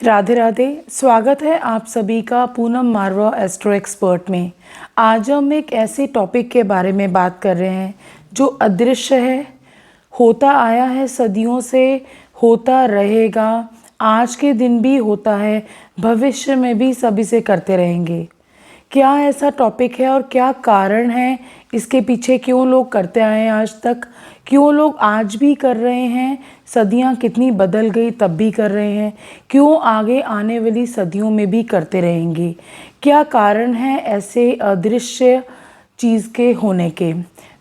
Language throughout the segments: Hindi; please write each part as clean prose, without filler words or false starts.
राधे राधे। स्वागत है आप सभी का पूनम मारवा एस्ट्रो एक्सपर्ट में। आज हम एक ऐसे टॉपिक के बारे में बात कर रहे हैं जो अदृश्य है, होता आया है सदियों से, होता रहेगा, आज के दिन भी होता है, भविष्य में भी सभी से करते रहेंगे। क्या ऐसा टॉपिक है और क्या कारण है इसके पीछे, क्यों लोग करते आए हैं आज तक, क्यों लोग आज भी कर रहे हैं, सदियां कितनी बदल गई तब भी कर रहे हैं, क्यों आगे आने वाली सदियों में भी करते रहेंगे, क्या कारण है ऐसे अदृश्य चीज़ के होने के।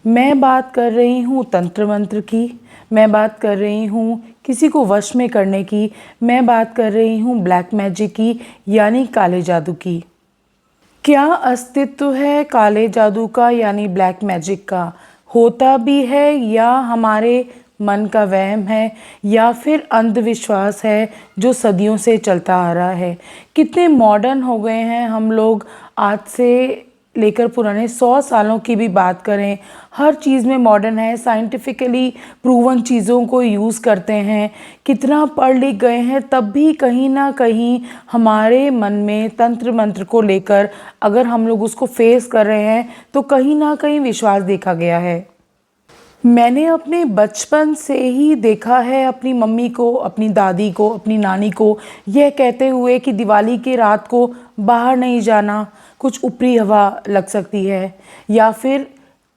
मैं बात कर रही हूँ तंत्र मंत्र की, मैं बात कर रही हूँ किसी को वश में करने की, मैं बात कर रही हूँ ब्लैक मैजिक की यानी काले जादू की। क्या अस्तित्व है काले जादू का यानी ब्लैक मैजिक का? होता भी है या हमारे मन का वहम है या फिर अंधविश्वास है जो सदियों से चलता आ रहा है? कितने मॉडर्न हो गए हैं हम लोग, आज से लेकर पुराने 100 सालों की भी बात करें, हर चीज़ में मॉडर्न है, साइंटिफिकली प्रूवन चीज़ों को यूज़ करते हैं, कितना पढ़ लिख गए हैं, तब भी कहीं ना कहीं हमारे मन में तंत्र मंत्र को लेकर अगर हम लोग उसको फेस कर रहे हैं तो कहीं ना कहीं विश्वास देखा गया है। मैंने अपने बचपन से ही देखा है अपनी मम्मी को, अपनी दादी को, अपनी नानी को यह कहते हुए कि दिवाली की रात को बाहर नहीं जाना, कुछ ऊपरी हवा लग सकती है, या फिर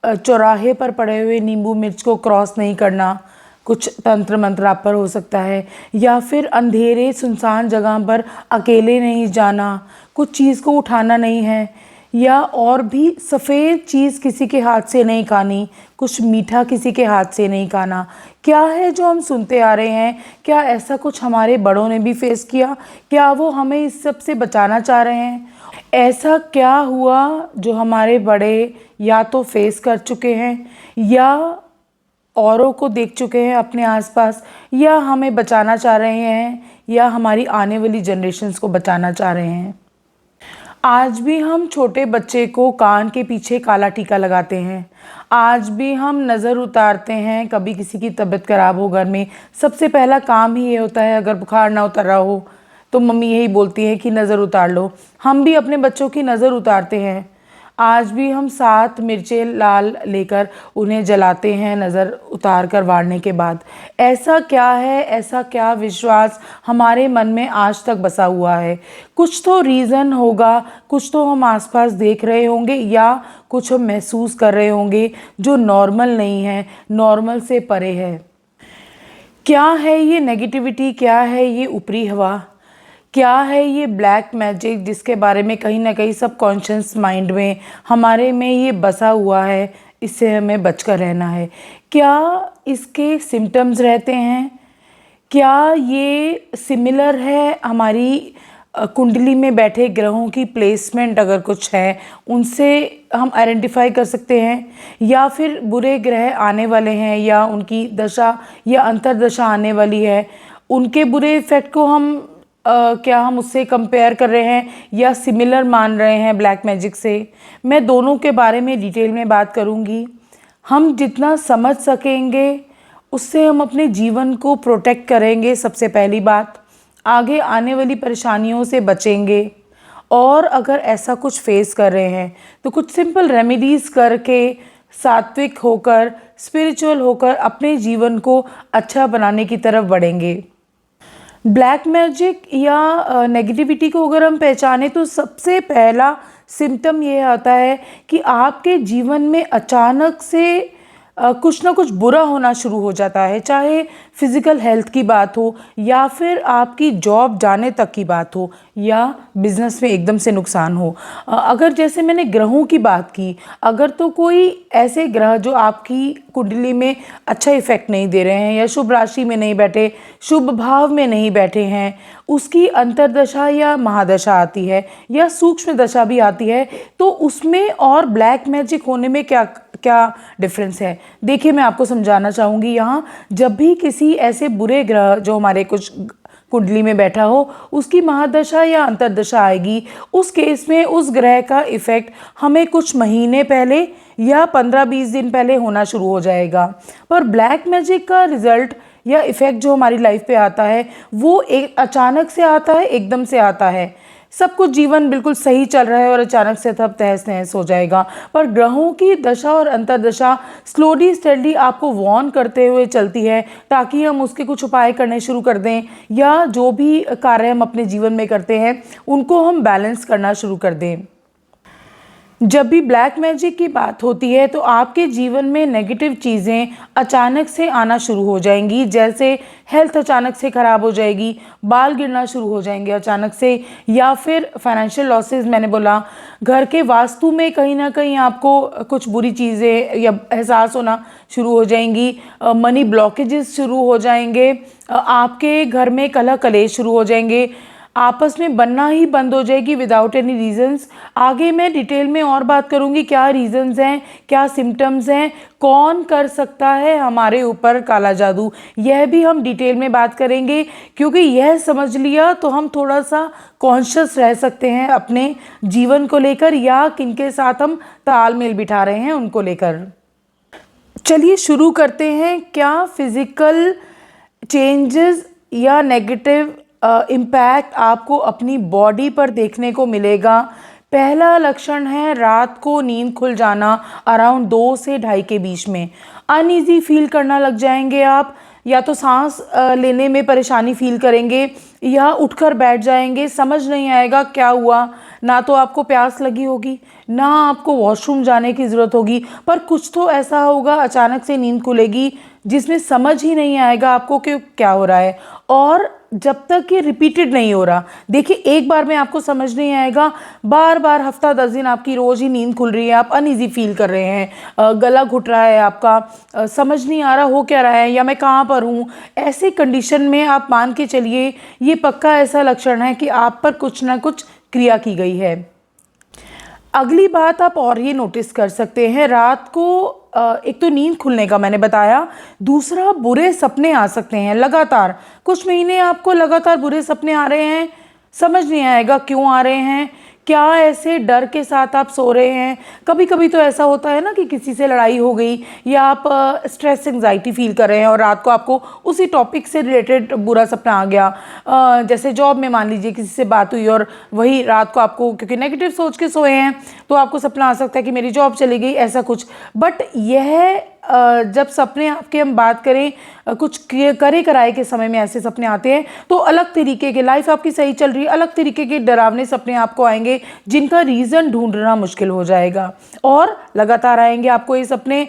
चौराहे पर पड़े हुए नींबू मिर्च को क्रॉस नहीं करना, कुछ तंत्र मंत्र आप पर हो सकता है, या फिर अंधेरे सुनसान जगह पर अकेले नहीं जाना, कुछ चीज़ को उठाना नहीं है, या और भी सफ़ेद चीज़ किसी के हाथ से नहीं खानी, कुछ मीठा किसी के हाथ से नहीं खाना। क्या है जो हम सुनते आ रहे हैं? क्या ऐसा कुछ हमारे बड़ों ने भी फेस किया? क्या वो हमें इस सब से बचाना चाह रहे हैं? ऐसा क्या हुआ जो हमारे बड़े या तो फेस कर चुके हैं या औरों को देख चुके हैं अपने आसपास, या हमें बचाना चाह रहे हैं, या हमारी आने वाली जनरेशन्स को बचाना चाह रहे हैं? आज भी हम छोटे बच्चे को कान के पीछे काला टीका लगाते हैं, आज भी हम नज़र उतारते हैं। कभी किसी की तबीयत ख़राब हो घर में, सबसे पहला काम ही ये होता है, अगर बुखार ना उतर रहा हो तो मम्मी यही बोलती है कि नज़र उतार लो। हम भी अपने बच्चों की नज़र उतारते हैं। आज भी हम 7 मिर्चें लाल लेकर उन्हें जलाते हैं नज़र उतार कर वारने के बाद। ऐसा क्या है, ऐसा क्या विश्वास हमारे मन में आज तक बसा हुआ है? कुछ तो रीज़न होगा, कुछ तो हम आसपास देख रहे होंगे या कुछ हम महसूस कर रहे होंगे जो नॉर्मल नहीं है, नॉर्मल से परे है। क्या है ये नेगेटिविटी? क्या है ये ऊपरी हवा? क्या है ये ब्लैक मैजिक जिसके बारे में कहीं ना कहीं सबकॉन्शियस माइंड में हमारे में ये बसा हुआ है? इससे हमें बचकर रहना है। क्या इसके सिम्टम्स रहते हैं? क्या ये सिमिलर है हमारी कुंडली में बैठे ग्रहों की प्लेसमेंट अगर कुछ है उनसे हम आइडेंटिफाई कर सकते हैं, या फिर बुरे ग्रह आने वाले हैं या उनकी दशा या अंतर्दशा आने वाली है, उनके बुरे इफ़ेक्ट को हम क्या हम उससे कंपेयर कर रहे हैं या सिमिलर मान रहे हैं ब्लैक मैजिक से? मैं दोनों के बारे में डिटेल में बात करूंगी। हम जितना समझ सकेंगे उससे हम अपने जीवन को प्रोटेक्ट करेंगे। सबसे पहली बात, आगे आने वाली परेशानियों से बचेंगे। और अगर ऐसा कुछ फेस कर रहे हैं तो कुछ सिंपल रेमेडीज़ करके, सात्विक होकर, स्पिरिचुअल होकर अपने जीवन को अच्छा बनाने की तरफ बढ़ेंगे। ब्लैक मैजिक या नेगेटिविटी को अगर हम पहचाने तो सबसे पहला सिम्टम ये आता है कि आपके जीवन में अचानक से कुछ ना कुछ बुरा होना शुरू हो जाता है, चाहे फिज़िकल हेल्थ की बात हो या फिर आपकी जॉब जाने तक की बात हो या बिज़नेस में एकदम से नुकसान हो। अगर जैसे मैंने ग्रहों की बात की, अगर तो कोई ऐसे ग्रह जो आपकी कुंडली में अच्छा इफेक्ट नहीं दे रहे हैं या शुभ राशि में नहीं बैठे, शुभ भाव में नहीं बैठे हैं, उसकी अंतर्दशा या महादशा आती है या सूक्ष्म दशा भी आती है, तो उसमें और ब्लैक मैजिक होने में क्या क्या डिफरेंस है? देखिए, मैं आपको समझाना चाहूँगी यहाँ। जब भी किसी ऐसे बुरे ग्रह जो हमारे कुछ कुंडली में बैठा हो उसकी महादशा या अंतर्दशा आएगी, उस केस में उस ग्रह का इफ़ेक्ट हमें कुछ महीने पहले या 15-20 दिन पहले होना शुरू हो जाएगा। पर ब्लैक मैजिक का रिज़ल्ट या इफ़ेक्ट जो हमारी लाइफ पे आता है वो एक अचानक से आता है, एकदम से आता है। सब कुछ जीवन बिल्कुल सही चल रहा है और अचानक से सब तहस नहस हो जाएगा। पर ग्रहों की दशा और अंतर्दशा स्लोली स्टेडली आपको वार्न करते हुए चलती है, ताकि हम उसके कुछ उपाय करने शुरू कर दें, या जो भी कार्य हम अपने जीवन में करते हैं उनको हम बैलेंस करना शुरू कर दें। जब भी ब्लैक मैजिक की बात होती है तो आपके जीवन में नेगेटिव चीज़ें अचानक से आना शुरू हो जाएंगी, जैसे हेल्थ अचानक से ख़राब हो जाएगी, बाल गिरना शुरू हो जाएंगे अचानक से, या फिर फाइनेंशियल लॉसेस। मैंने बोला घर के वास्तु में कहीं ना कहीं आपको कुछ बुरी चीज़ें या एहसास होना शुरू हो जाएंगी, मनी ब्लॉकेजेस शुरू हो जाएंगे, आपके घर में कलह कलेश शुरू हो जाएंगे, आपस में बनना ही बंद हो जाएगी विदाउट एनी रीजंस। आगे मैं डिटेल में और बात करूंगी क्या रीजंस हैं, क्या सिम्टम्स हैं, कौन कर सकता है हमारे ऊपर काला जादू, यह भी हम डिटेल में बात करेंगे, क्योंकि यह समझ लिया तो हम थोड़ा सा कॉन्शियस रह सकते हैं अपने जीवन को लेकर, या किनके साथ हम तालमेल बिठा रहे हैं उनको लेकर। चलिए शुरू करते हैं। क्या फिजिकल चेंजेस या नेगेटिव इम्पैक्ट आपको अपनी बॉडी पर देखने को मिलेगा। पहला लक्षण है रात को नींद खुल जाना अराउंड 2 से 2:30 के बीच में। अनईजी फील करना लग जाएंगे आप, या तो सांस लेने में परेशानी फील करेंगे या उठकर बैठ जाएंगे, समझ नहीं आएगा क्या हुआ। ना तो आपको प्यास लगी होगी, ना आपको वॉशरूम जाने की ज़रूरत होगी, पर कुछ तो ऐसा होगा, अचानक से नींद खुलेगी जिसमें समझ ही नहीं आएगा आपको कि क्या हो रहा है। और जब तक ये रिपीटेड नहीं हो रहा, देखिए एक बार में आपको समझ नहीं आएगा, बार बार हफ्ता 10 दिन आपकी रोज़ ही नींद खुल रही है, आप अनईजी फील कर रहे हैं, गला घुट रहा है आपका, समझ नहीं आ रहा हो क्या रहा है या मैं कहाँ पर हूँ, ऐसी कंडीशन में आप मान के चलिए ये पक्का ऐसा लक्षण है कि आप पर कुछ ना कुछ क्रिया की गई है। अगली बात आप और ये नोटिस कर सकते हैं, रात को एक तो नींद खुलने का मैंने बताया, दूसरा बुरे सपने आ सकते हैं लगातार। कुछ महीने आपको लगातार बुरे सपने आ रहे हैं, समझ नहीं आएगा क्यों आ रहे हैं, क्या ऐसे डर के साथ आप सो रहे हैं। कभी कभी तो ऐसा होता है ना कि किसी से लड़ाई हो गई या आप स्ट्रेस एंजाइटी फील कर रहे हैं और रात को आपको उसी टॉपिक से रिलेटेड बुरा सपना आ गया। जैसे जॉब में मान लीजिए किसी से बात हुई और वही रात को आपको, क्योंकि नेगेटिव सोच के सोए हैं, तो आपको सपना आ सकता है कि मेरी जॉब चली गई, ऐसा कुछ। बट यह जब सपने आपके हम बात करें, कुछ करे कराए के समय में ऐसे सपने आते हैं तो अलग तरीके के, लाइफ आपकी सही चल रही है, अलग तरीके के डरावने सपने आपको आएंगे जिनका रीज़न ढूंढना मुश्किल हो जाएगा और लगातार आएंगे आपको ये सपने।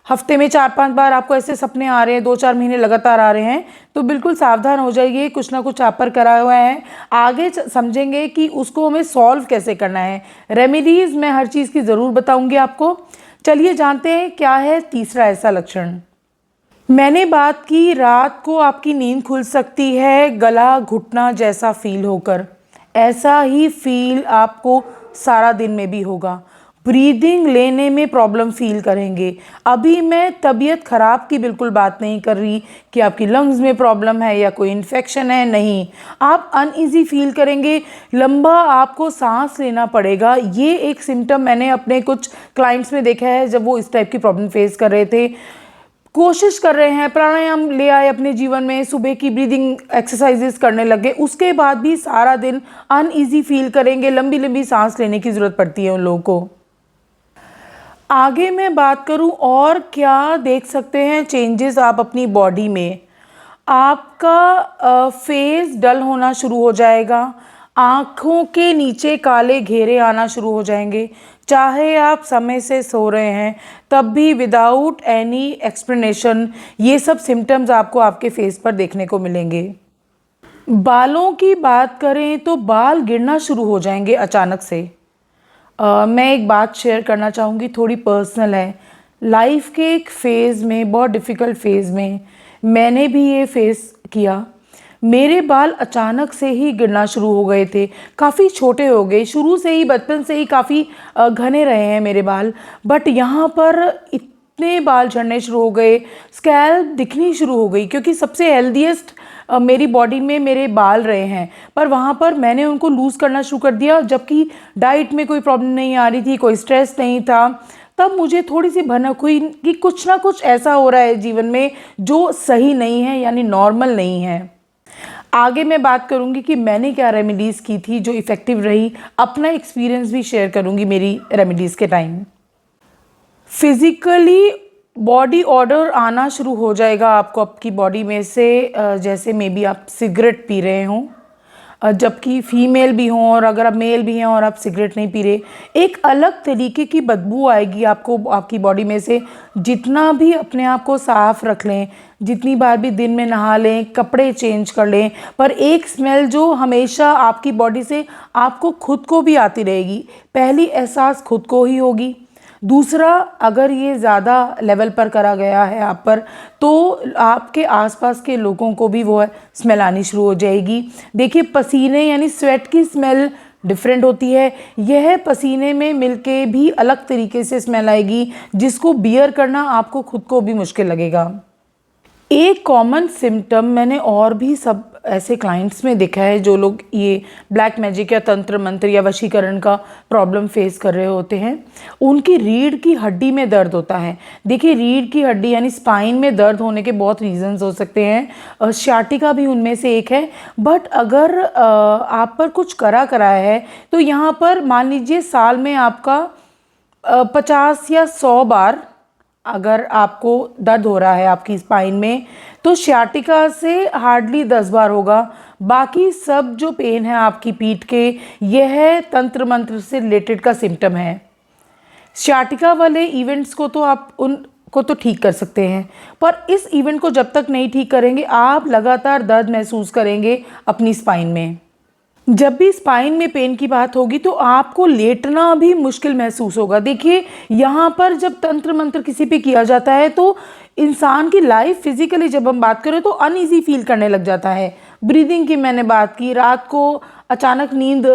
हफ्ते में 4-5 बार आपको ऐसे सपने आ रहे हैं, 2-4 महीने लगातार आ रहे हैं, तो बिल्कुल सावधान हो जाइए, कुछ ना कुछ आप पर करा हुआ है। आगे समझेंगे कि उसको हमें सॉल्व कैसे करना है। रेमेडीज़ मैं हर चीज़ की ज़रूर बताऊंगी आपको। चलिए जानते हैं क्या है तीसरा ऐसा लक्षण। मैंने बात की रात को आपकी नींद खुल सकती है गला घुटना जैसा फील होकर, ऐसा ही फील आपको सारा दिन में भी होगा। ब्रीदिंग लेने में प्रॉब्लम फील करेंगे। अभी मैं तबीयत ख़राब की बिल्कुल बात नहीं कर रही कि आपकी लंग्स में प्रॉब्लम है या कोई इन्फेक्शन है, नहीं। आप अनईजी फील करेंगे, लंबा आपको सांस लेना पड़ेगा। ये एक सिम्टम मैंने अपने कुछ क्लाइंट्स में देखा है जब वो इस टाइप की प्रॉब्लम फेस कर रहे थे, कोशिश कर रहे हैं, प्राणायाम ले आए अपने जीवन में, सुबह की ब्रीदिंग एक्सरसाइजेस करने लगे, उसके बाद भी सारा दिन अनईजी फील करेंगे, लंबी लंबी सांस लेने की ज़रूरत पड़ती है उन लोगों को। आगे मैं बात करूं और क्या देख सकते हैं चेंजेस आप अपनी बॉडी में। आपका फेस डल होना शुरू हो जाएगा, आँखों के नीचे काले घेरे आना शुरू हो जाएंगे, चाहे आप समय से सो रहे हैं तब भी विदाउट एनी एक्सप्लेनेशन ये सब सिम्टम्स आपको आपके फेस पर देखने को मिलेंगे। बालों की बात करें तो बाल गिरना शुरू हो जाएंगे अचानक से। मैं एक बात शेयर करना चाहूँगी, थोड़ी पर्सनल है। लाइफ के एक फ़ेज़ में, बहुत डिफ़िकल्ट फ़ेज़ में मैंने भी ये फेस किया। मेरे बाल अचानक से ही गिरना शुरू हो गए थे, काफ़ी छोटे हो गए, शुरू से ही बचपन से ही काफ़ी घने रहे हैं मेरे बाल, बट यहाँ पर इतने बाल झड़ने शुरू हो गए, स्कैल्प दिखनी शुरू हो गई, क्योंकि सबसे हेल्दीएस्ट मेरी बॉडी में मेरे बाल रहे हैं, पर वहाँ पर मैंने उनको लूज़ करना शुरू कर दिया, जबकि डाइट में कोई प्रॉब्लम नहीं आ रही थी, कोई स्ट्रेस नहीं था, तब मुझे थोड़ी सी भनक हुई कि कुछ ना कुछ ऐसा हो रहा है जीवन में जो सही नहीं है, यानी नॉर्मल नहीं है। आगे मैं बात करूंगी कि मैंने क्या रेमेडीज़ की थी जो इफ़ेक्टिव रही, अपना एक्सपीरियंस भी शेयर करूंगी मेरी रेमेडीज़ के टाइम। फिज़िकली बॉडी ऑर्डर आना शुरू हो जाएगा आपको आपकी बॉडी में से, जैसे मे बी आप सिगरेट पी रहे हों, जबकि फीमेल भी हों, और अगर आप मेल भी हैं और आप सिगरेट नहीं पी रहे, एक अलग तरीके की बदबू आएगी आपको आपकी बॉडी में से। जितना भी अपने आप को साफ़ रख लें, जितनी बार भी दिन में नहा लें, कपड़े चेंज कर लें, पर एक स्मेल जो हमेशा आपकी बॉडी से आपको खुद को भी आती रहेगी। पहली एहसास खुद को ही होगी। दूसरा, अगर ये ज़्यादा लेवल पर करा गया है आप पर, तो आपके आसपास के लोगों को भी वो स्मेल आनी शुरू हो जाएगी। देखिए, पसीने यानी स्वेट की स्मेल डिफरेंट होती है। यह पसीने में मिलके भी अलग तरीके से स्मेल आएगी, जिसको बियर करना आपको खुद को भी मुश्किल लगेगा। एक कॉमन सिम्टम मैंने और भी सब ऐसे क्लाइंट्स में देखा है जो लोग ये ब्लैक मैजिक या तंत्र मंत्र या वशीकरण का प्रॉब्लम फेस कर रहे होते हैं, उनकी रीढ़ की हड्डी में दर्द होता है। देखिए, रीढ़ की हड्डी यानी स्पाइन में दर्द होने के बहुत रीजंस हो सकते हैं, sciatica भी उनमें से एक है। बट अगर आप पर कुछ कराया है, तो यहाँ पर मान लीजिए साल में आपका 50 या 100 बार अगर आपको दर्द हो रहा है आपकी स्पाइन में, तो sciatica से हार्डली 10 बार होगा। बाकी सब जो पेन है आपकी पीठ के, यह तंत्र मंत्र से रिलेटेड का सिम्टम है। sciatica वाले इवेंट्स को तो आप उनको तो ठीक कर सकते हैं, पर इस इवेंट को जब तक नहीं ठीक करेंगे, आप लगातार दर्द महसूस करेंगे अपनी स्पाइन में। जब भी स्पाइन में पेन की बात होगी तो आपको लेटना भी मुश्किल महसूस होगा। देखिए, यहाँ पर जब तंत्र मंत्र किसी पे किया जाता है तो इंसान की लाइफ फिजिकली जब हम बात करें तो अनईजी फील करने लग जाता है। ब्रीदिंग की मैंने बात की, रात को अचानक नींद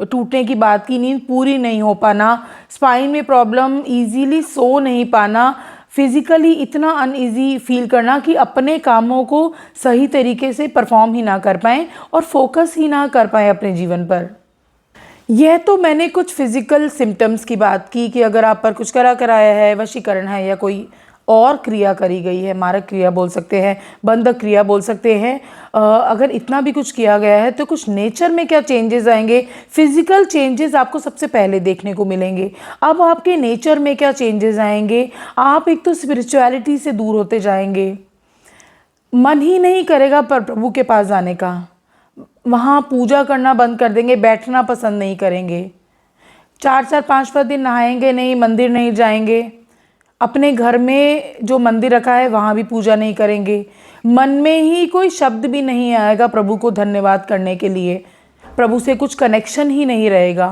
टूटने की बात की, नींद पूरी नहीं हो पाना, स्पाइन में प्रॉब्लम, ईजीली सो नहीं पाना, फिज़िकली इतना अनईजी फील करना कि अपने कामों को सही तरीके से परफॉर्म ही ना कर पाएँ और फोकस ही ना कर पाएँ अपने जीवन पर। यह तो मैंने कुछ फिज़िकल सिम्टम्स की बात की कि अगर आप पर कुछ कराया है, वशीकरण है या कोई और क्रिया करी गई है, मारक क्रिया बोल सकते हैं, बंधक क्रिया बोल सकते हैं, अगर इतना भी कुछ किया गया है तो कुछ नेचर में क्या चेंजेस आएंगे। फिजिकल चेंजेस आपको सबसे पहले देखने को मिलेंगे। अब आपके नेचर में क्या चेंजेस आएंगे, आप एक तो स्पिरिचुअलिटी से दूर होते जाएंगे, मन ही नहीं करेगा पर प्रभु के पास जाने का, वहाँ पूजा करना बंद कर देंगे, बैठना पसंद नहीं करेंगे, 4 5 दिन नहाएंगे नहीं, मंदिर नहीं जाएंगे, अपने घर में जो मंदिर रखा है वहाँ भी पूजा नहीं करेंगे, मन में ही कोई शब्द भी नहीं आएगा प्रभु को धन्यवाद करने के लिए, प्रभु से कुछ कनेक्शन ही नहीं रहेगा।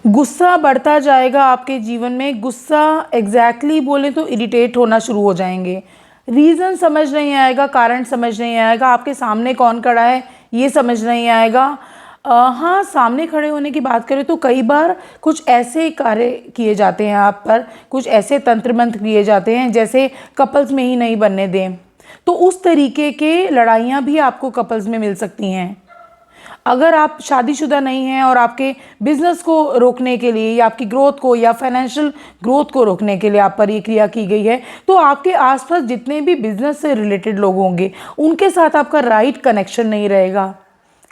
गुस्सा बढ़ता जाएगा आपके जीवन में। गुस्सा एग्जैक्टली बोले तो इरिटेट होना शुरू हो जाएंगे, रीज़न समझ नहीं आएगा, कारण समझ नहीं आएगा, आपके सामने कौन खड़ा है ये समझ नहीं आएगा। हाँ, सामने खड़े होने की बात करें तो कई बार कुछ ऐसे कार्य किए जाते हैं आप पर, कुछ ऐसे तंत्र मंत्र किए जाते हैं जैसे कपल्स में ही नहीं बनने दें, तो उस तरीके के लड़ाइयाँ भी आपको कपल्स में मिल सकती हैं। अगर आप शादीशुदा नहीं हैं और आपके बिजनेस को रोकने के लिए या आपकी ग्रोथ को या फाइनेंशियल ग्रोथ को रोकने के लिए आप पर ये क्रिया की गई है, तो आपके आसपास जितने भी बिजनेस से रिलेटेड लोग होंगे उनके साथ आपका राइट कनेक्शन नहीं रहेगा।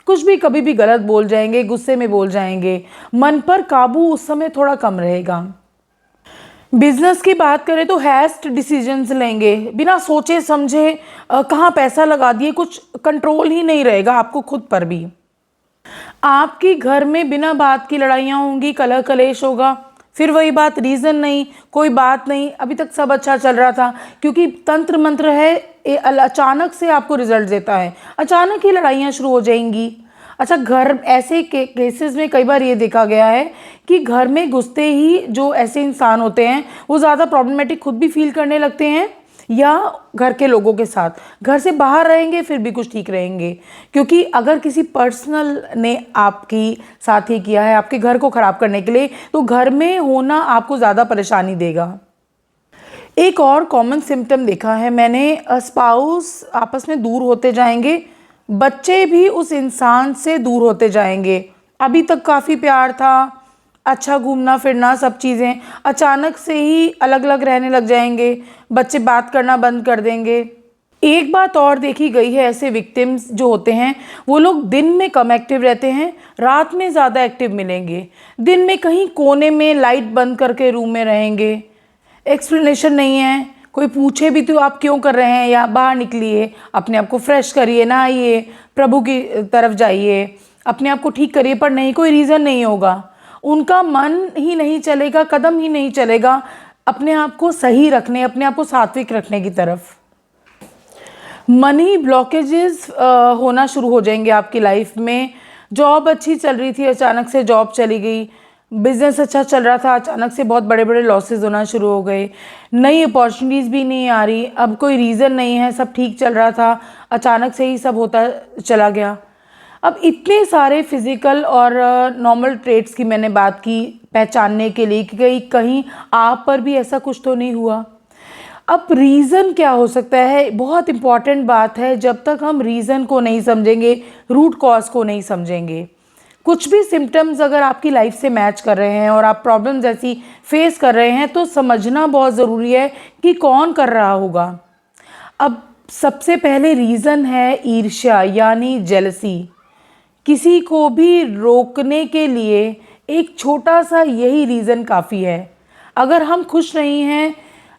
कुछ भी कभी भी गलत बोल जाएंगे, गुस्से में बोल जाएंगे, मन पर काबू उस समय थोड़ा कम रहेगा। बिजनेस की बात करें तो हैस्ट डिसीजंस लेंगे, बिना सोचे समझे कहाँ पैसा लगा दिए, कुछ कंट्रोल ही नहीं रहेगा आपको खुद पर भी। आपके घर में बिना बात की लड़ाइयाँ होंगी, कलह कलेश होगा, फिर वही बात, रीज़न नहीं, कोई बात नहीं, अभी तक सब अच्छा चल रहा था, क्योंकि तंत्र मंत्र है, अचानक से आपको रिजल्ट देता है, अचानक ही लड़ाइयाँ शुरू हो जाएंगी। अच्छा, घर ऐसे केसेस में कई बार ये देखा गया है कि घर में घुसते ही जो ऐसे इंसान होते हैं वो ज़्यादा प्रॉब्लमेटिक खुद भी फील करने लगते हैं या घर के लोगों के साथ, घर से बाहर रहेंगे फिर भी कुछ ठीक रहेंगे, क्योंकि अगर किसी पर्सनल ने आपकी साथ ही किया है आपके घर को ख़राब करने के लिए, तो घर में होना आपको ज़्यादा परेशानी देगा। एक और कॉमन सिम्टम देखा है मैंने, स्पाउस आपस में दूर होते जाएंगे, बच्चे भी उस इंसान से दूर होते जाएंगे। अभी तक काफ़ी प्यार था, अच्छा घूमना फिरना सब चीज़ें, अचानक से ही अलग अलग रहने लग जाएंगे, बच्चे बात करना बंद कर देंगे। एक बात और देखी गई है, ऐसे विक्टिम्स जो होते हैं वो लोग दिन में कम एक्टिव रहते हैं, रात में ज़्यादा एक्टिव मिलेंगे। दिन में कहीं कोने में लाइट बंद करके रूम में रहेंगे, एक्सप्लेनेशन नहीं है, कोई पूछे भी तो आप क्यों कर रहे हैं, या बाहर निकलिए, अपने आप को फ्रेश करिए, नहाइए, प्रभु की तरफ जाइए, अपने आप को ठीक करिए, पर नहीं, कोई रीज़न नहीं होगा। उनका मन ही नहीं चलेगा, कदम ही नहीं चलेगा अपने आप को सही रखने, अपने आप को सात्विक रखने की तरफ। मनी ब्लॉकेजेस होना शुरू हो जाएंगे आपकी लाइफ में। जॉब अच्छी चल रही थी, अचानक से जॉब चली गई। बिजनेस अच्छा चल रहा था, अचानक से बहुत बड़े बड़े लॉसेस होना शुरू हो गए। नई अपॉर्चुनिटीज़ भी नहीं आ रही, अब कोई रीज़न नहीं है, सब ठीक चल रहा था, अचानक से ही सब होता चला गया। अब इतने सारे फिज़िकल और नॉर्मल ट्रेट्स की मैंने बात की पहचानने के लिए कि कहीं आप पर भी ऐसा कुछ तो नहीं हुआ। अब रीज़न क्या हो सकता है, बहुत इम्पॉर्टेंट बात है। जब तक हम रीज़न को नहीं समझेंगे, रूट कॉज को नहीं समझेंगे, कुछ भी सिम्टम्स अगर आपकी लाइफ से मैच कर रहे हैं और आप प्रॉब्लम्स ऐसी फेस कर रहे हैं, तो समझना बहुत ज़रूरी है कि कौन कर रहा होगा। अब सबसे पहले रीज़न है ईर्ष्या यानी जेलसी। किसी को भी रोकने के लिए एक छोटा सा यही रीज़न काफ़ी है। अगर हम खुश नहीं हैं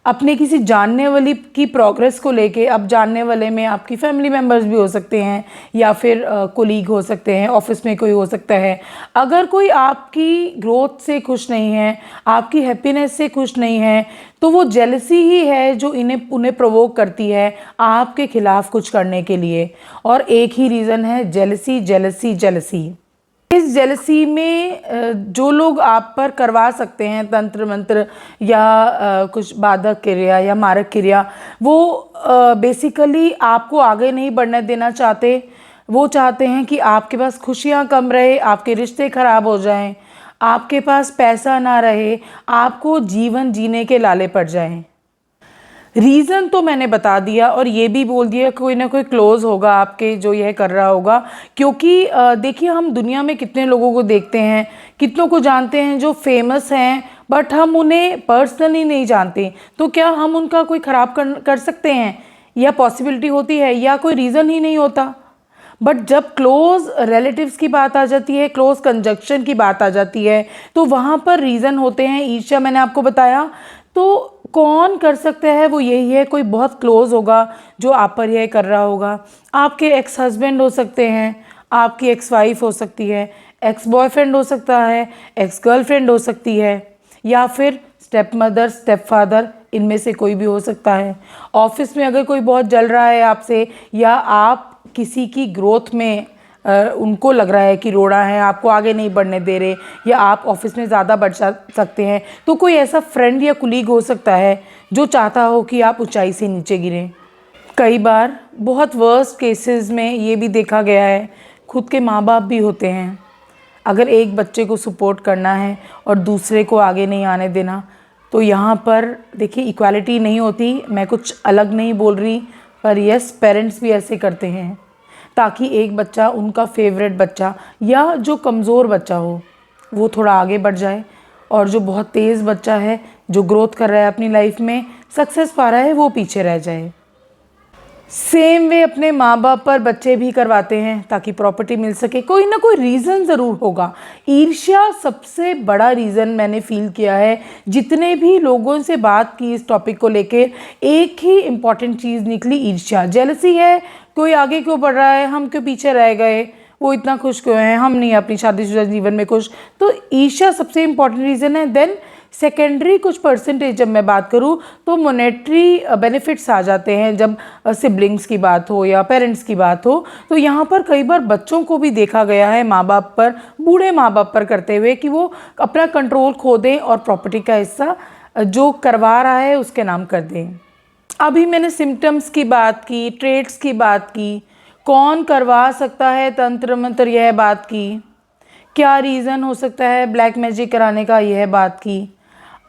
अपने किसी जानने वाली की प्रोग्रेस को लेके, अब जानने वाले में आपकी फैमिली मेम्बर्स भी हो सकते हैं, या फिर कोलीग हो सकते हैं, ऑफिस में कोई हो सकता है। अगर कोई आपकी ग्रोथ से खुश नहीं है, आपकी हैप्पीनेस से खुश नहीं है, तो वो जेलसी ही है जो उन्हें प्रोवोक करती है आपके खिलाफ कुछ करने के लिए। और एक ही रीज़न है, जेलसी जेलसी जेलसी। इस जेलसी में जो लोग आप पर करवा सकते हैं तंत्र मंत्र या कुछ बाधक क्रिया या मारक क्रिया, वो बेसिकली आपको आगे नहीं बढ़ने देना चाहते। वो चाहते हैं कि आपके पास खुशियाँ कम रहे, आपके रिश्ते खराब हो जाएं, आपके पास पैसा ना रहे, आपको जीवन जीने के लाले पड़ जाएं। रीज़न तो मैंने बता दिया, और ये भी बोल दिया कोई ना कोई क्लोज होगा आपके जो यह कर रहा होगा। क्योंकि देखिए, हम दुनिया में कितने लोगों को देखते हैं, कितनों को जानते हैं जो फेमस हैं, बट हम उन्हें पर्सनली नहीं जानते। तो क्या हम उनका कोई ख़राब कर सकते हैं, या पॉसिबिलिटी होती है, या कोई रीज़न ही नहीं होता। बट जब क्लोज रिलेटिव्स की बात आ जाती है, क्लोज कंजक्शन की बात आ जाती है, तो वहाँ पर रीज़न होते हैं। ईर्ष्या मैंने आपको बताया, तो कौन कर सकता है, वो यही है, कोई बहुत क्लोज होगा जो आप पर यह कर रहा होगा। आपके एक्स हस्बैंड हो सकते हैं, आपकी एक्स वाइफ हो सकती है, एक्स बॉयफ्रेंड हो सकता है, एक्स गर्लफ्रेंड हो सकती है, या फिर स्टेप मदर, स्टेप फादर, इनमें से कोई भी हो सकता है। ऑफिस में अगर कोई बहुत जल रहा है आपसे, या आप किसी की ग्रोथ में उनको लग रहा है कि रोड़ा है, आपको आगे नहीं बढ़ने दे रहे, या आप ऑफिस में ज़्यादा बढ़ सकते हैं, तो कोई ऐसा फ्रेंड या कुलीग हो सकता है जो चाहता हो कि आप ऊंचाई से नीचे गिरें। कई बार बहुत वर्स्ट केसेस में ये भी देखा गया है, खुद के माँ बाप भी होते हैं। अगर एक बच्चे को सपोर्ट करना है और दूसरे को आगे नहीं आने देना, तो यहाँ पर देखिए इक्वालिटी नहीं होती। मैं कुछ अलग नहीं बोल रही, पर यस, पेरेंट्स भी ऐसे करते हैं ताकि एक बच्चा, उनका फेवरेट बच्चा या जो कमज़ोर बच्चा हो, वो थोड़ा आगे बढ़ जाए, और जो बहुत तेज़ बच्चा है, जो ग्रोथ कर रहा है अपनी लाइफ में, सक्सेस पा रहा है, वो पीछे रह जाए। सेम वे अपने माँ बाप पर बच्चे भी करवाते हैं ताकि प्रॉपर्टी मिल सके। कोई ना कोई रीज़न ज़रूर होगा। ईर्ष्या सबसे बड़ा रीज़न मैंने फील किया है। जितने भी लोगों से बात की इस टॉपिक को लेके, एक ही इम्पॉर्टेंट चीज़ निकली, ईर्ष्या। जेलसी है, कोई आगे क्यों बढ़ रहा है, हम क्यों पीछे रह गए, वो इतना खुश क्यों है, हम नहीं अपनी शादीशुदा जीवन में खुश। तो ईर्ष्या सबसे इम्पॉर्टेंट रीज़न है। देन सेकेंडरी कुछ परसेंटेज जब मैं बात करूँ, तो मोनेटरी बेनिफिट्स आ जाते हैं जब सिबलिंग्स की बात हो या पेरेंट्स की बात हो। तो यहाँ पर कई बार बच्चों को भी देखा गया है माँ बाप पर, बूढ़े माँ बाप पर करते हुए, कि वो अपना कंट्रोल खो दें और प्रॉपर्टी का हिस्सा जो करवा रहा है उसके नाम कर दें। अभी मैंने सिम्टम्स की बात की, ट्रेट्स की बात की, कौन करवा सकता है तंत्र मंत्र, यह बात की, क्या रीज़न हो सकता है ब्लैक मैजिक कराने का, यह बात की।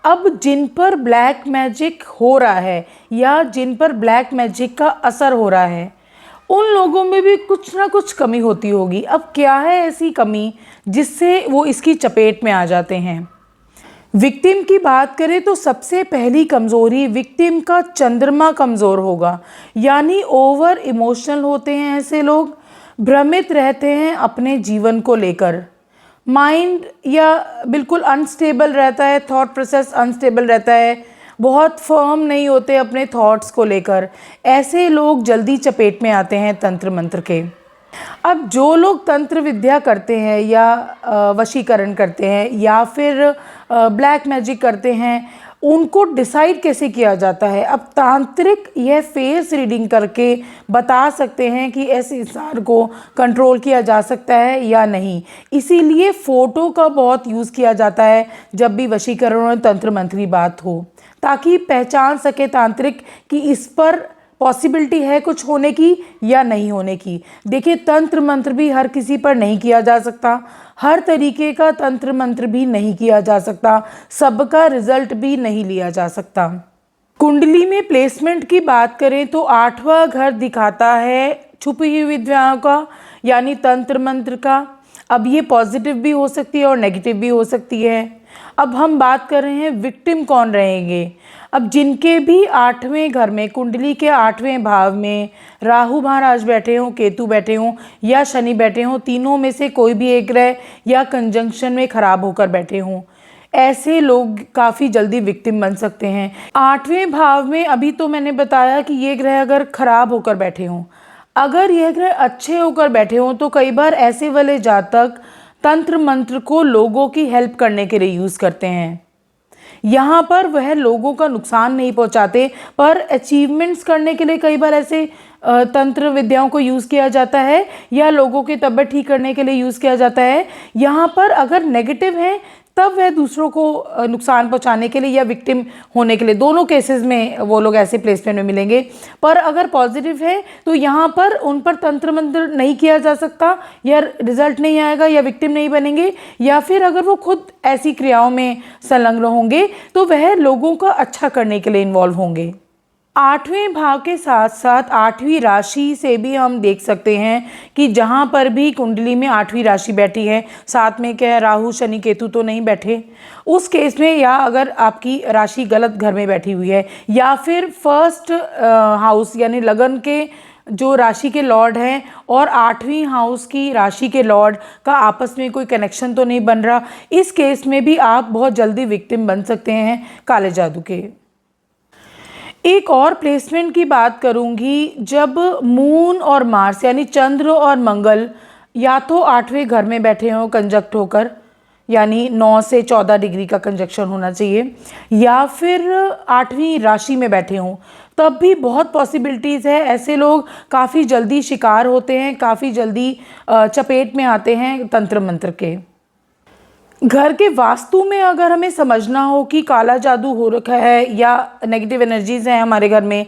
अब जिन पर ब्लैक मैजिक हो रहा है या जिन पर ब्लैक मैजिक का असर हो रहा है, उन लोगों में भी कुछ ना कुछ कमी होती होगी। अब क्या है ऐसी कमी जिससे वो इसकी चपेट में आ जाते हैं? विक्टिम की बात करें तो सबसे पहली कमज़ोरी विक्टिम का चंद्रमा कमज़ोर होगा, यानी ओवर इमोशनल होते हैं ऐसे लोग, भ्रमित रहते हैं अपने जीवन को लेकर, माइंड या बिल्कुल अनस्टेबल रहता है, थॉट प्रोसेस अनस्टेबल रहता है, बहुत फर्म नहीं होते अपने थॉट्स को लेकर। ऐसे लोग जल्दी चपेट में आते हैं तंत्र मंत्र के। अब जो लोग तंत्र विद्या करते हैं या वशीकरण करते हैं या फिर ब्लैक मैजिक करते हैं, उनको डिसाइड कैसे किया जाता है? अब तांत्रिक यह फेस रीडिंग करके बता सकते हैं कि ऐसे इंसान को कंट्रोल किया जा सकता है या नहीं। इसीलिए फ़ोटो का बहुत यूज़ किया जाता है जब भी वशीकरण और तंत्र मंत्र की बात हो, ताकि पहचान सके तांत्रिक कि इस पर पॉसिबिलिटी है कुछ होने की या नहीं होने की। देखिए, तंत्र मंत्र भी हर किसी पर नहीं किया जा सकता, हर तरीके का तंत्र मंत्र भी नहीं किया जा सकता, सबका रिजल्ट भी नहीं लिया जा सकता। कुंडली में प्लेसमेंट की बात करें तो 8वां घर दिखाता है छुपी हुई विद्याओं का, यानी तंत्र मंत्र का। अब ये पॉजिटिव भी हो सकती है और नेगेटिव भी हो सकती है। अब हम बात कर रहे हैं विक्टिम कौन रहेंगे। अब जिनके भी 8वें घर में, कुंडली के 8वें भाव में राहु महाराज बैठे हों, केतु बैठे हों या शनि बैठे हों, तीनों में से कोई भी एक ग्रह या कंजंक्शन में खराब होकर बैठे हों, ऐसे लोग काफ़ी जल्दी विक्टिम बन सकते हैं। 8वें भाव में अभी तो मैंने बताया कि ये ग्रह अगर खराब होकर बैठे हों, अगर यह ग्रह अच्छे होकर बैठे हों तो कई बार ऐसे वाले जातक तंत्र मंत्र को लोगों की हेल्प करने के लिए यूज़ करते हैं। यहाँ पर वह लोगों का नुकसान नहीं पहुँचाते, पर अचीवमेंट्स करने के लिए कई बार ऐसे तंत्र विद्याओं को यूज़ किया जाता है या लोगों की तबीयत ठीक करने के लिए यूज़ किया जाता है। यहाँ पर अगर नेगेटिव है तब वह दूसरों को नुकसान पहुंचाने के लिए या विक्टिम होने के लिए, दोनों केसेस में वो लोग ऐसे प्लेसमेंट में मिलेंगे। पर अगर पॉजिटिव है तो यहाँ पर उन पर तंत्र मंत्र नहीं किया जा सकता या रिजल्ट नहीं आएगा या विक्टिम नहीं बनेंगे, या फिर अगर वो खुद ऐसी क्रियाओं में संलग्न होंगे तो वह लोगों का अच्छा करने के लिए इन्वॉल्व होंगे। 8वें भाव के साथ साथ 8वीं राशि से भी हम देख सकते हैं कि जहाँ पर भी कुंडली में 8वीं राशि बैठी है, साथ में क्या है, राहु शनि केतु तो नहीं बैठे, उस केस में, या अगर आपकी राशि गलत घर में बैठी हुई है, या फिर फर्स्ट हाउस यानी लगन के जो राशि के लॉर्ड हैं और 8वीं हाउस की राशि के लॉर्ड का आपस में कोई कनेक्शन तो नहीं बन रहा, इस केस में भी आप बहुत जल्दी विक्टिम बन सकते हैं काले जादू के। एक और प्लेसमेंट की बात करूंगी, जब मून और मार्स यानी चंद्र और मंगल या तो 8वें घर में बैठे हों कंजक्ट होकर, यानी 9 से 14 डिग्री का कंजक्शन होना चाहिए, या फिर 8वीं राशि में बैठे हों, तब भी बहुत पॉसिबिलिटीज़ है ऐसे लोग काफ़ी जल्दी शिकार होते हैं, काफ़ी जल्दी चपेट में आते हैं तंत्र मंत्र के। घर के वास्तु में अगर हमें समझना हो कि काला जादू हो रखा है या नेगेटिव एनर्जीज़ हैं हमारे घर में,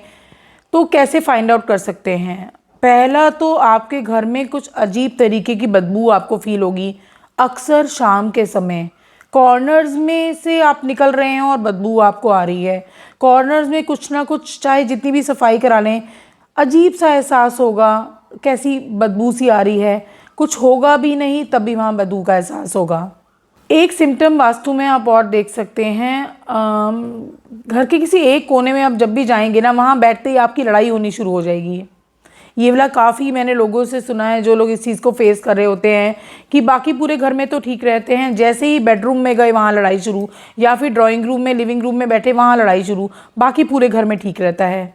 तो कैसे फाइंड आउट कर सकते हैं? पहला तो आपके घर में कुछ अजीब तरीके की बदबू आपको फील होगी, अक्सर शाम के समय। कॉर्नर्स में से आप निकल रहे हैं और बदबू आपको आ रही है, कॉर्नर्स में कुछ ना कुछ, चाहे जितनी भी सफाई करा लें, अजीब सा एहसास होगा, कैसी बदबू सी आ रही है, कुछ होगा भी नहीं तब भी वहाँ बदबू का एहसास होगा। एक सिम्टम वास्तु में आप और देख सकते हैं, घर के किसी एक कोने में आप जब भी जाएंगे ना, वहाँ बैठते ही आपकी लड़ाई होनी शुरू हो जाएगी। ये वाला काफ़ी मैंने लोगों से सुना है, जो लोग इस चीज़ को फेस कर रहे होते हैं कि बाकी पूरे घर में तो ठीक रहते हैं, जैसे ही बेडरूम में गए वहाँ लड़ाई शुरू, या फिर ड्राइंग रूम में, लिविंग रूम में बैठे वहाँ लड़ाई शुरू, बाकी पूरे घर में ठीक रहता है।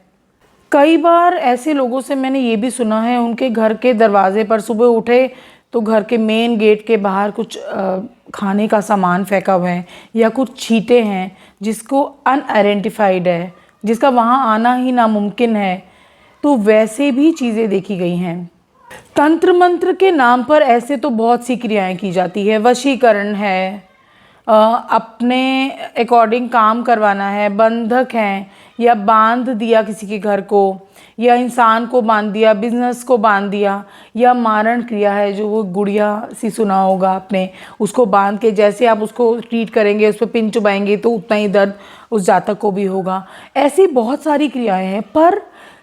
कई बार ऐसे लोगों से मैंने ये भी सुना है, उनके घर के दरवाजे पर सुबह उठे तो घर के मेन गेट के बाहर कुछ खाने का सामान फेंका हुआ है या कुछ छींटे हैं जिसको अनआइडेंटिफाइड है, जिसका वहाँ आना ही नामुमकिन है, तो वैसे भी चीज़ें देखी गई हैं। तंत्र मंत्र के नाम पर ऐसे तो बहुत सी क्रियाएं की जाती है, वशीकरण है, अपने अकॉर्डिंग काम करवाना है, बंधक हैं, या बांध दिया किसी के घर को, या इंसान को बांध दिया, बिजनेस को बांध दिया, या मारण क्रिया है, जो वो गुड़िया सी सुना होगा आपने, उसको बांध के जैसे आप उसको ट्रीट करेंगे, उस पर पिन चुभाएंगे तो उतना ही दर्द उस जातक को भी होगा। ऐसी बहुत सारी क्रियाएं हैं, पर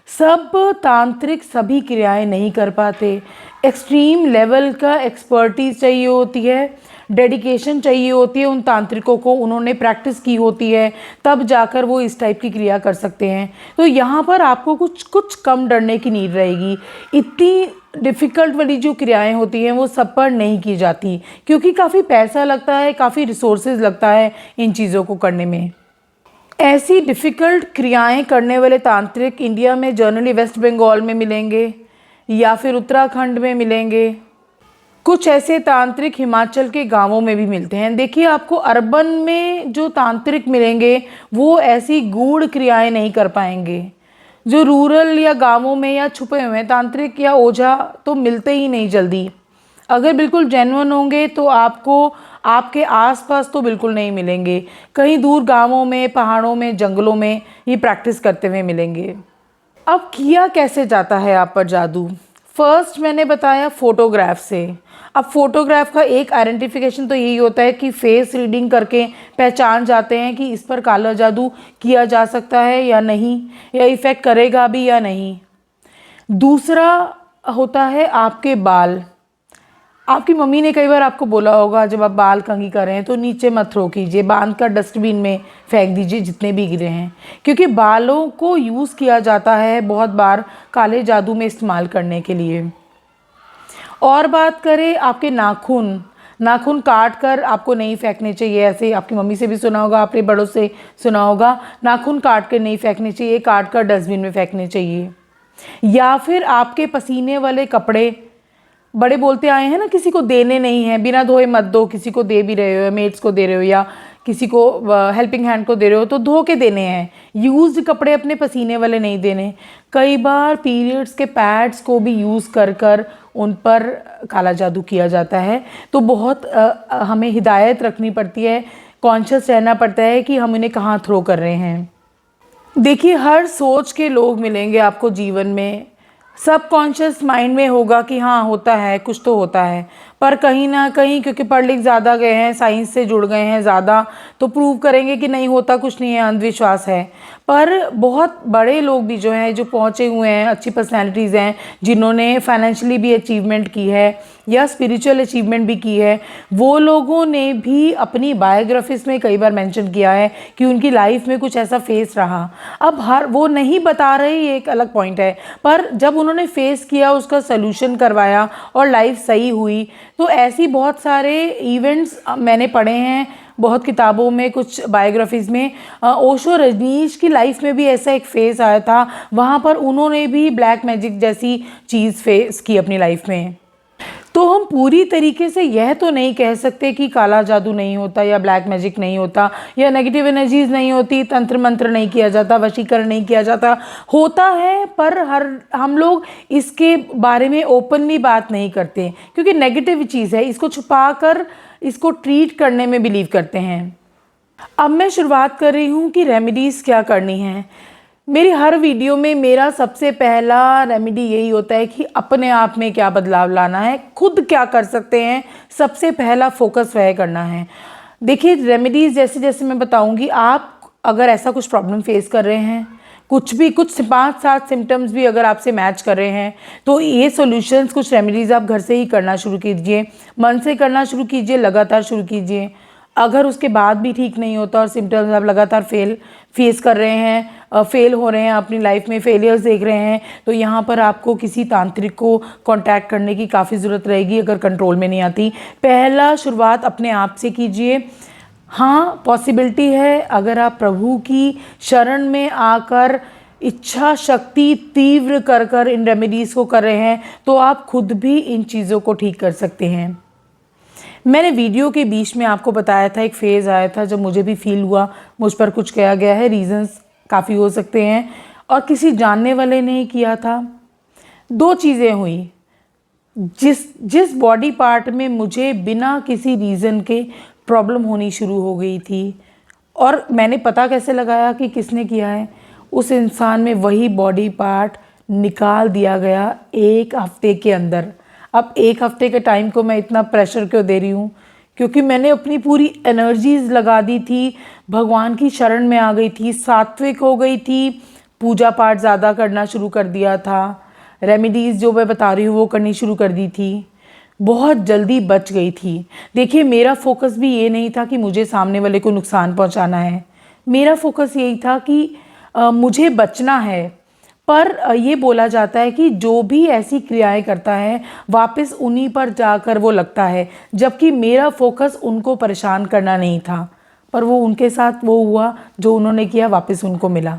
सब तांत्रिक सभी क्रियाएं नहीं कर पाते। एक्सट्रीम लेवल का एक्सपर्टीज चाहिए होती है, डेडिकेशन चाहिए होती है उन तांत्रिकों को, उन्होंने प्रैक्टिस की होती है, तब जाकर वो इस टाइप की क्रिया कर सकते हैं। तो यहाँ पर आपको कुछ कुछ कम डरने की नीड रहेगी। इतनी डिफ़िकल्ट वाली जो क्रियाएं होती हैं वो सब पर नहीं की जाती, क्योंकि काफ़ी पैसा लगता है, काफ़ी रिसोर्सेज लगता है इन चीज़ों को करने में। ऐसी डिफ़िकल्ट क्रियाएं करने वाले तांत्रिक इंडिया में जनरली वेस्ट बंगाल में मिलेंगे या फिर उत्तराखंड में मिलेंगे। कुछ ऐसे तांत्रिक हिमाचल के गांवों में भी मिलते हैं। देखिए, आपको अर्बन में जो तांत्रिक मिलेंगे वो ऐसी गूढ़ क्रियाएं नहीं कर पाएंगे। जो रूरल या गांवों में या छुपे हुए तांत्रिक या ओझा तो मिलते ही नहीं जल्दी। अगर बिल्कुल जेन्युइन होंगे तो आपको आपके आसपास तो बिल्कुल नहीं मिलेंगे। कहीं दूर गांवों में, पहाड़ों में, जंगलों में ये प्रैक्टिस करते हुए मिलेंगे। अब किया कैसे जाता है आप पर जादू? फर्स्ट मैंने बताया फोटोग्राफ से। अब फोटोग्राफ का एक आइडेंटिफिकेशन तो यही होता है कि फेस रीडिंग करके पहचान जाते हैं कि इस पर काला जादू किया जा सकता है या नहीं, या इफ़ेक्ट करेगा भी या नहीं। दूसरा होता है आपके बाल। आपकी मम्मी ने कई बार आपको बोला होगा, जब आप बाल कंघी कर रहे हैं तो नीचे मत थ्रो कीजिए, बांध कर डस्टबिन में फेंक दीजिए जितने भी गिरे हैं, क्योंकि बालों को यूज़ किया जाता है बहुत बार काले जादू में इस्तेमाल करने के लिए। और बात करें आपके नाखून, नाखून काट कर आपको नहीं फेंकने चाहिए। ऐसे आपकी मम्मी से भी सुना होगा, आपने बड़ों से सुना होगा, नाखून काट कर नहीं फेंकने चाहिए, काट कर डस्टबिन में फेंकने चाहिए। या फिर आपके पसीने वाले कपड़े, बड़े बोलते आए हैं ना, किसी को देने नहीं है, बिना धोए मत दो। किसी को दे भी रहे हो, मेड्स को दे रहे हो या किसी को हेल्पिंग हैंड को दे रहे हो तो धो के देने हैं। यूज्ड कपड़े अपने पसीने वाले नहीं देने। कई बार पीरियड्स के पैड्स को भी यूज़ कर कर उन पर काला जादू किया जाता है। तो बहुत हमें हिदायत रखनी पड़ती है, कॉन्शियस रहना पड़ता है कि हम उन्हें कहाँ थ्रो कर रहे हैं। देखिए, हर सोच के लोग मिलेंगे आपको जीवन में। सब कॉन्शियस माइंड में होगा कि हाँ होता है, कुछ तो होता है, पर कहीं ना कहीं क्योंकि पढ़ लिख ज़्यादा गए हैं, साइंस से जुड़ गए हैं ज़्यादा, तो प्रूव करेंगे कि नहीं होता कुछ नहीं है, अंधविश्वास है। पर बहुत बड़े लोग भी जो हैं, जो पहुँचे हुए हैं, अच्छी पर्सनैलिटीज़ हैं, जिन्होंने फाइनेंशियली भी अचीवमेंट की है या स्पिरिचुअल अचीवमेंट भी की है, वो लोगों ने भी अपनी बायोग्राफीज़ में कई बार मेंशन किया है कि उनकी लाइफ में कुछ ऐसा फेस रहा। अब हर वो नहीं बता रहे, ये एक अलग पॉइंट है, पर जब उन्होंने फेस किया, उसका सलूशन करवाया और लाइफ सही हुई। तो ऐसी बहुत सारे इवेंट्स मैंने पढ़े हैं बहुत किताबों में, कुछ बायोग्राफीज़ में। ओशो रजनीश की लाइफ में भी ऐसा एक फेज़ आया था, वहाँ पर उन्होंने भी ब्लैक मैजिक जैसी चीज़ फेस की अपनी लाइफ में। तो हम पूरी तरीके से यह तो नहीं कह सकते कि काला जादू नहीं होता या ब्लैक मैजिक नहीं होता या नेगेटिव एनर्जीज नहीं होती, तंत्र मंत्र नहीं किया जाता, वशीकरण नहीं किया जाता। होता है, पर हम लोग इसके बारे में ओपनली बात नहीं करते, क्योंकि नेगेटिव चीज़ है, इसको छुपा कर इसको ट्रीट करने में बिलीव करते हैं। अब मैं शुरुआत कर रही हूँ कि रेमेडीज़ क्या करनी है। मेरी हर वीडियो में मेरा सबसे पहला रेमेडी यही होता है कि अपने आप में क्या बदलाव लाना है, खुद क्या कर सकते हैं, सबसे पहला फोकस वह करना है। देखिए, रेमेडीज़ जैसे जैसे मैं बताऊंगी, आप अगर ऐसा कुछ प्रॉब्लम फेस कर रहे हैं, कुछ 5-7 सिम्टम्स भी अगर आपसे मैच कर रहे हैं, तो ये सॉल्यूशंस, कुछ रेमेडीज़ आप घर से ही करना शुरू कीजिए, मन से करना शुरू कीजिए, लगातार शुरू कीजिए। अगर उसके बाद भी ठीक नहीं होता और सिम्टम्स आप लगातार फेस कर रहे हैं, फेल हो रहे हैं, अपनी लाइफ में फेलियर्स देख रहे हैं, तो यहाँ पर आपको किसी तांत्रिक को कांटेक्ट करने की काफ़ी ज़रूरत रहेगी अगर कंट्रोल में नहीं आती। पहला शुरुआत अपने आप से कीजिए। हाँ, पॉसिबिलिटी है, अगर आप प्रभु की शरण में आकर इच्छा शक्ति तीव्र कर कर इन रेमेडीज़ को कर रहे हैं, तो आप खुद भी इन चीज़ों को ठीक कर सकते हैं। मैंने वीडियो के बीच में आपको बताया था, एक फेज़ आया था जब मुझे भी फील हुआ मुझ पर कुछ किया गया है। रीजंस काफ़ी हो सकते हैं और किसी जानने वाले ने ही किया था। 2 चीज़ें हुई, जिस बॉडी पार्ट में मुझे बिना किसी रीज़न के प्रॉब्लम होनी शुरू हो गई थी, और मैंने पता कैसे लगाया कि किसने किया है, उस इंसान में वही बॉडी पार्ट निकाल दिया गया 1 हफ्ते के अंदर। अब 1 हफ्ते के टाइम को मैं इतना प्रेशर क्यों दे रही हूँ? क्योंकि मैंने अपनी पूरी एनर्जीज़ लगा दी थी, भगवान की शरण में आ गई थी, सात्विक हो गई थी, पूजा पाठ ज़्यादा करना शुरू कर दिया था, रेमेडीज़ जो मैं बता रही हूँ वो करनी शुरू कर दी थी, बहुत जल्दी बच गई थी। देखिए, मेरा फोकस भी ये नहीं था कि मुझे सामने वाले को नुकसान पहुंचाना है, मेरा फोकस यही था कि मुझे बचना है। पर ये बोला जाता है कि जो भी ऐसी क्रियाएं करता है वापस उन्हीं पर जाकर वो लगता है, जबकि मेरा फोकस उनको परेशान करना नहीं था, पर वो उनके साथ वो हुआ जो उन्होंने किया वापस उनको मिला।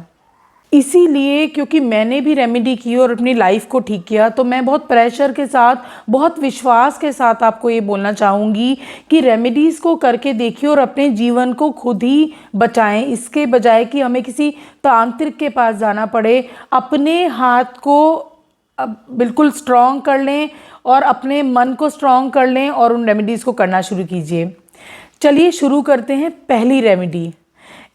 इसीलिए क्योंकि मैंने भी रेमेडी की और अपनी लाइफ को ठीक किया, तो मैं बहुत प्रेशर के साथ, बहुत विश्वास के साथ आपको ये बोलना चाहूँगी कि रेमेडीज़ को करके देखिए और अपने जीवन को खुद ही बचाएं, इसके बजाय कि हमें किसी तांत्रिक के पास जाना पड़े। अपने हाथ को बिल्कुल स्ट्रॉन्ग कर लें और अपने मन को स्ट्रॉन्ग कर लें और उन रेमेडीज़ को करना शुरू कीजिए। चलिए शुरू करते हैं। पहली रेमेडी,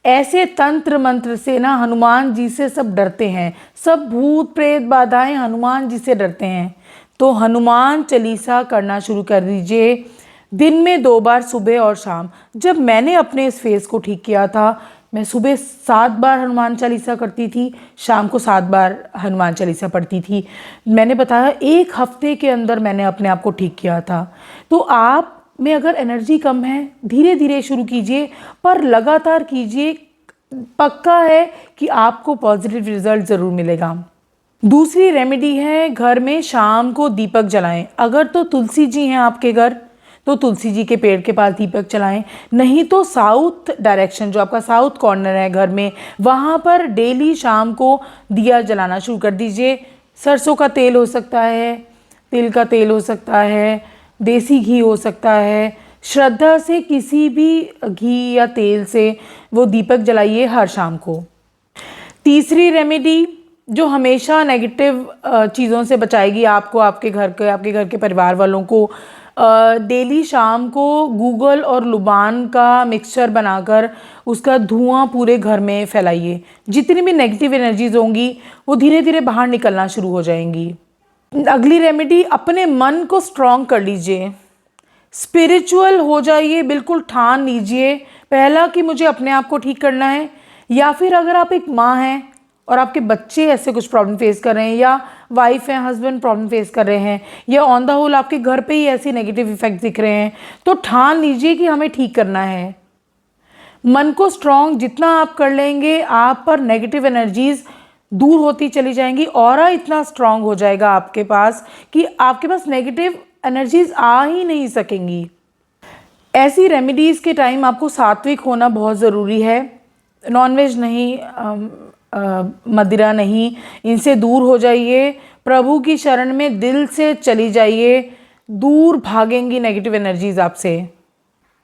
ऐसे तंत्र मंत्र से ना हनुमान जी से सब डरते हैं, सब भूत प्रेत बाधाएं हनुमान जी से डरते हैं। तो हनुमान चालीसा करना शुरू कर दीजिए, दिन में 2 बार, सुबह और शाम। जब मैंने अपने इस फेस को ठीक किया था, मैं सुबह 7 बार हनुमान चालीसा करती थी, शाम को 7 बार हनुमान चालीसा पढ़ती थी। मैंने बताया 1 हफ्ते के अंदर मैंने अपने आप को ठीक किया था। तो आप में अगर एनर्जी कम है, धीरे धीरे शुरू कीजिए पर लगातार कीजिए, पक्का है कि आपको पॉजिटिव रिजल्ट ज़रूर मिलेगा। दूसरी रेमेडी है, घर में शाम को दीपक जलाएं। अगर तो तुलसी जी हैं आपके घर तो तुलसी जी के पेड़ के पास दीपक जलाएं, नहीं तो साउथ डायरेक्शन, जो आपका साउथ कॉर्नर है घर में, वहाँ पर डेली शाम को दिया जलाना शुरू कर दीजिए। सरसों का तेल हो सकता है, तिल का तेल हो सकता है, देसी घी हो सकता है, श्रद्धा से किसी भी घी या तेल से वो दीपक जलाइए हर शाम को। तीसरी रेमेडी जो हमेशा नेगेटिव चीज़ों से बचाएगी आपको, आपके घर के परिवार वालों को, डेली शाम को गूगल और लुबान का मिक्सचर बनाकर उसका धुआं पूरे घर में फैलाइए। जितनी भी नेगेटिव एनर्जीज होंगी वो धीरे धीरे बाहर निकलना शुरू हो जाएंगी। अगली रेमेडी, अपने मन को स्ट्रॉन्ग कर लीजिए, स्पिरिचुअल हो जाइए, बिल्कुल ठान लीजिए पहला कि मुझे अपने आप को ठीक करना है। या फिर अगर आप एक माँ हैं और आपके बच्चे ऐसे कुछ प्रॉब्लम फेस कर रहे हैं, या वाइफ हैं, हस्बैंड प्रॉब्लम फेस कर रहे हैं, या ऑन द होल आपके घर पे ही ऐसे नेगेटिव इफेक्ट दिख रहे हैं, तो ठान लीजिए कि हमें ठीक करना है। मन को स्ट्रॉन्ग जितना आप कर लेंगे, आप पर नेगेटिव एनर्जीज दूर होती चली जाएंगी, ऑरा इतना स्ट्रांग हो जाएगा आपके पास कि आपके पास नेगेटिव एनर्जीज आ ही नहीं सकेंगी। ऐसी रेमेडीज़ के टाइम आपको सात्विक होना बहुत ज़रूरी है, नॉनवेज नहीं, मदिरा नहीं, इनसे दूर हो जाइए, प्रभु की शरण में दिल से चली जाइए, दूर भागेंगी नेगेटिव एनर्जीज आपसे।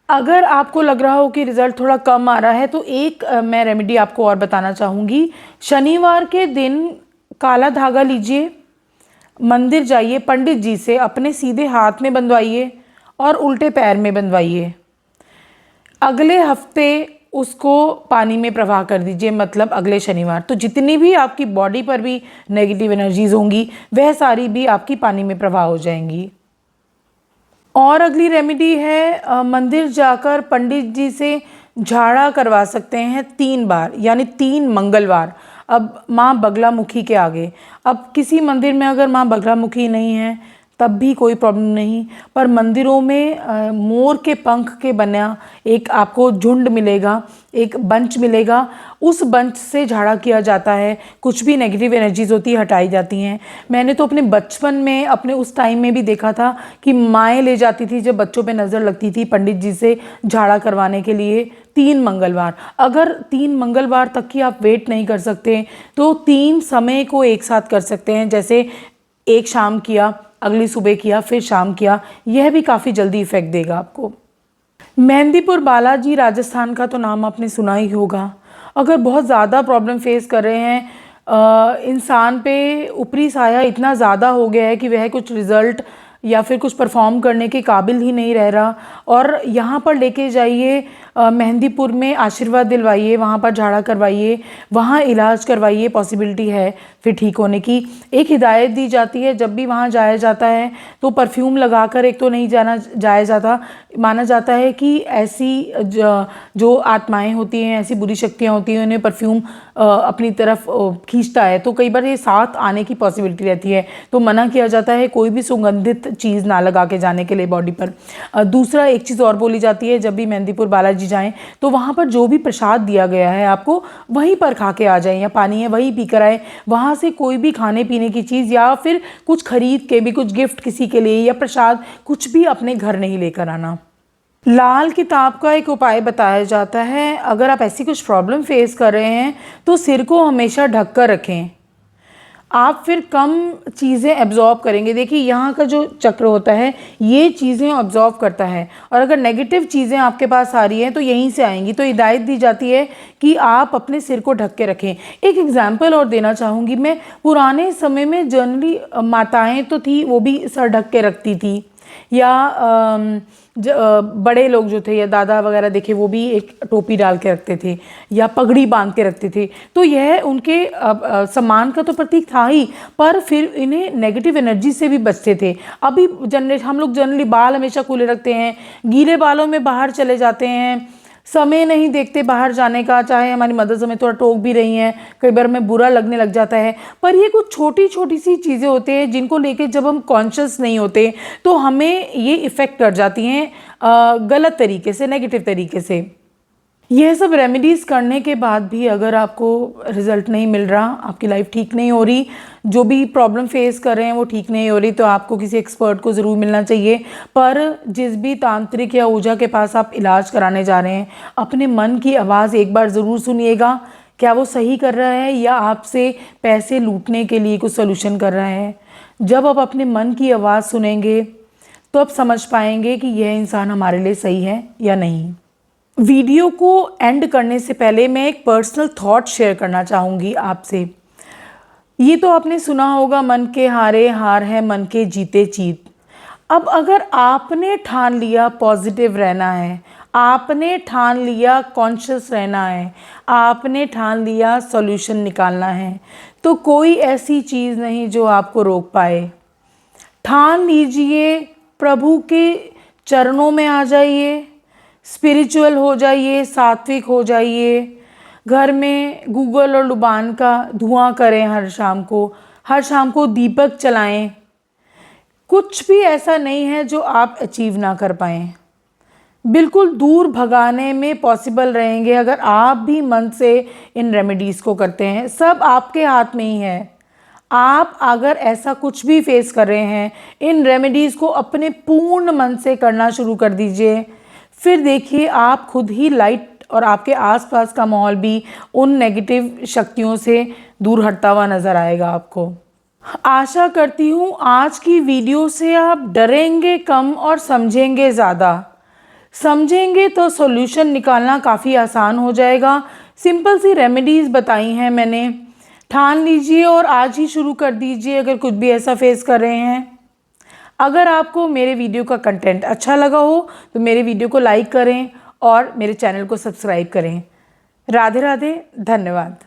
अगर आपको लग रहा हो कि रिज़ल्ट थोड़ा कम आ रहा है तो एक मैं रेमेडी आपको और बताना चाहूँगी। शनिवार के दिन काला धागा लीजिए, मंदिर जाइए, पंडित जी से अपने सीधे हाथ में बंधवाइए और उल्टे पैर में बंधवाइए। अगले हफ्ते उसको पानी में प्रवाह कर दीजिए, मतलब अगले शनिवार। तो जितनी भी आपकी बॉडी पर भी नेगेटिव एनर्जीज होंगी वह सारी भी आपकी पानी में प्रवाह हो जाएंगी। और अगली रेमेडी है, मंदिर जाकर पंडित जी से झाड़ा करवा सकते हैं 3 बार, यानी 3 मंगलवार। अब माँ बगलामुखी के आगे, अब किसी मंदिर में अगर माँ बगलामुखी नहीं है तब भी कोई प्रॉब्लम नहीं, पर मंदिरों में मोर के पंख के बना एक आपको झुंड मिलेगा, एक बंच मिलेगा, उस बंच से झाड़ा किया जाता है, कुछ भी नेगेटिव एनर्जीज होती है हटाई जाती हैं। मैंने तो अपने बचपन में, अपने उस टाइम में भी देखा था कि माएँ ले जाती थी जब बच्चों पे नज़र लगती थी पंडित जी से झाड़ा करवाने के लिए 3 मंगलवार। अगर 3 मंगलवार तक की आप वेट नहीं कर सकते तो 3 समय को एक साथ कर सकते हैं, जैसे एक शाम किया, अगली सुबह किया, फिर शाम किया, यह भी काफ़ी जल्दी इफेक्ट देगा आपको। मेहंदीपुर बालाजी राजस्थान का तो नाम आपने सुना ही होगा। अगर बहुत ज़्यादा प्रॉब्लम फेस कर रहे हैं, इंसान पे ऊपरी साया इतना ज़्यादा हो गया है कि वह कुछ रिज़ल्ट या फिर कुछ परफॉर्म करने के काबिल ही नहीं रह रहा, और यहाँ पर लेके जाइए मेहंदीपुर में, आशीर्वाद दिलवाइए, वहाँ पर झाड़ा करवाइए, वहाँ इलाज करवाइए, पॉसिबिलिटी है फिर ठीक होने की। एक हिदायत दी जाती है जब भी वहाँ जाया जाता है तो परफ्यूम लगाकर एक तो नहीं जाया जाता, माना जाता है कि ऐसी जो आत्माएं होती हैं, ऐसी बुरी शक्तियाँ होती हैं, उन्हें परफ्यूम अपनी तरफ खींचता है, तो कई बार ये साथ आने की पॉसिबिलिटी रहती है, तो मना किया जाता है कोई भी सुगंधित चीज़ ना लगा के जाने के लिए बॉडी पर। दूसरा एक चीज़ और बोली जाती है, जब भी मेहंदीपुर बालाजी जाएं तो वहाँ पर जो भी प्रसाद दिया गया है आपको वहीं पर खा के आ जाएं, या पानी है वहीं पी कर आए, वहाँ से कोई भी खाने पीने की चीज़ या फिर कुछ खरीद के भी, कुछ गिफ्ट किसी के लिए या प्रसाद कुछ भी अपने घर नहीं लेकर आना। लाल किताब का एक उपाय बताया जाता है, अगर आप ऐसी कुछ प्रॉब्लम फेस कर रहे हैं तो सिर को हमेशा ढक कर रखें, आप फिर कम चीज़ें एब्जॉर्ब करेंगे। देखिए यहाँ का जो चक्र होता है ये चीज़ें एब्जॉर्ब करता है, और अगर नेगेटिव चीज़ें आपके पास आ रही हैं तो यहीं से आएंगी, तो हिदायत दी जाती है कि आप अपने सिर को ढक के रखें। एक एग्जांपल और देना चाहूँगी मैं, पुराने समय में जनरली माताएं तो थी वो भी सर ढक के रखती थी, या बड़े लोग जो थे या दादा वगैरह देखे वो भी एक टोपी डाल के रखते थे या पगड़ी बांध के रखते थे, तो यह उनके सम्मान का तो प्रतीक था ही, पर फिर इन्हें नेगेटिव एनर्जी से भी बचते थे। अभी हम लोग जनरली बाल हमेशा खुले रखते हैं, गीले बालों में बाहर चले जाते हैं, समय नहीं देखते बाहर जाने का, चाहे हमारी मदर्स हमें थोड़ा टोक भी रही हैं, कई बार हमें बुरा लगने लग जाता है, पर ये कुछ छोटी छोटी सी चीज़ें होती हैं जिनको लेके जब हम कॉन्शियस नहीं होते तो हमें ये इफ़ेक्ट कर जाती हैं गलत तरीके से, नेगेटिव तरीके से। यह सब रेमेडीज़ करने के बाद भी अगर आपको रिज़ल्ट नहीं मिल रहा, आपकी लाइफ ठीक नहीं हो रही, जो भी प्रॉब्लम फेस कर रहे हैं वो ठीक नहीं हो रही, तो आपको किसी एक्सपर्ट को ज़रूर मिलना चाहिए। पर जिस भी तांत्रिक या ऊर्जा के पास आप इलाज कराने जा रहे हैं, अपने मन की आवाज़ एक बार ज़रूर सुनिएगा, क्या वो सही कर रहा है या आपसे पैसे लूटने के लिए कुछ सोल्यूशन कर रहा है। जब आप अपने मन की आवाज़ सुनेंगे तो आप समझ पाएंगे कि यह इंसान हमारे लिए सही है या नहीं। वीडियो को एंड करने से पहले मैं एक पर्सनल थॉट शेयर करना चाहूँगी आपसे। ये तो आपने सुना होगा, मन के हारे हार है, मन के जीते जीत। अब अगर आपने ठान लिया पॉजिटिव रहना है, आपने ठान लिया कॉन्शियस रहना है, आपने ठान लिया सॉल्यूशन निकालना है, तो कोई ऐसी चीज़ नहीं जो आपको रोक पाए। ठान लीजिए, प्रभु के चरणों में आ जाइए, स्पिरिचुअल हो जाइए, सात्विक हो जाइए, घर में गूगल और लुबान का धुआं करें, हर शाम को दीपक चलाएं। कुछ भी ऐसा नहीं है जो आप अचीव ना कर पाएँ, बिल्कुल दूर भगाने में पॉसिबल रहेंगे अगर आप भी मन से इन रेमेडीज़ को करते हैं। सब आपके हाथ में ही है। आप अगर ऐसा कुछ भी फेस कर रहे हैं, इन रेमेडीज़ को अपने पूर्ण मन से करना शुरू कर दीजिए, फिर देखिए आप खुद ही लाइट और आपके आसपास का माहौल भी उन नेगेटिव शक्तियों से दूर हटता हुआ नज़र आएगा आपको। आशा करती हूँ आज की वीडियो से आप डरेंगे कम और समझेंगे ज़्यादा। समझेंगे तो सॉल्यूशन निकालना काफ़ी आसान हो जाएगा। सिंपल सी रेमेडीज़ बताई हैं मैंने, ठान लीजिए और आज ही शुरू कर दीजिए अगर कुछ भी ऐसा फेस कर रहे हैं। अगर आपको मेरे वीडियो का कंटेंट अच्छा लगा हो तो मेरे वीडियो को लाइक करें और मेरे चैनल को सब्सक्राइब करें। राधे राधे, धन्यवाद।